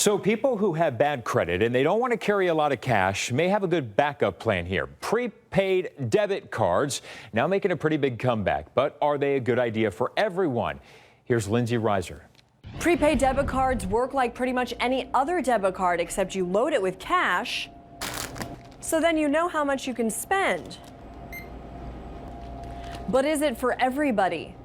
So people who have bad credit and they don't want to carry a lot of cash may have a good backup plan here. Prepaid debit cards now making a pretty big comeback. But are they a good idea for everyone? Here's Lindsay Reiser. Prepaid debit cards work like pretty much any other debit card, except you load it with cash, so then you know how much you can spend. But is it for everybody?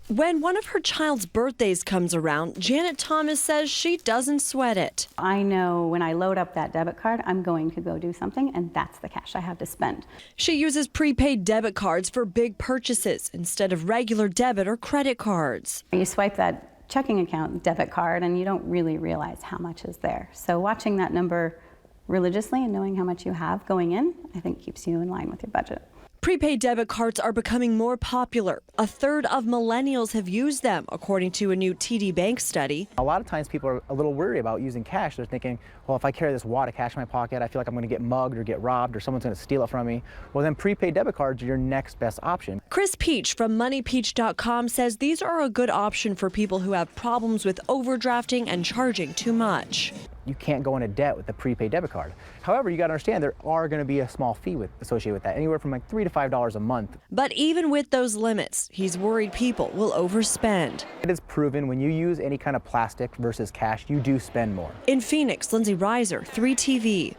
When one of her child's birthdays comes around, Janet Thomas says she doesn't sweat it. I know when I load up that debit card, I'm going to go do something, and that's the cash I have to spend. She uses prepaid debit cards for big purchases instead of regular debit or credit cards. You swipe that checking account debit card, and you don't really realize how much is there. So watching that number religiously and knowing how much you have going in, I think keeps you in line with your budget. Prepaid debit cards are becoming more popular. A third of millennials have used them, according to a new TD Bank study. A lot of times people are a little worried about using cash. They're thinking, well, if I carry this wad of cash in my pocket, I feel like I'm going to get mugged or get robbed or someone's going to steal it from me. Well, then prepaid debit cards are your next best option. Chris Peach from moneypeach.com says these are a good option for people who have problems with overdrafting and charging too much. You can't go into debt with a prepaid debit card. However, you got to understand there are going to be a small fee associated with that, anywhere from like $3 to $5 a month. But even with those limits, he's worried people will overspend. It is proven when you use any kind of plastic versus cash, you do spend more. In Phoenix, Lindsay Reiser, 3TV.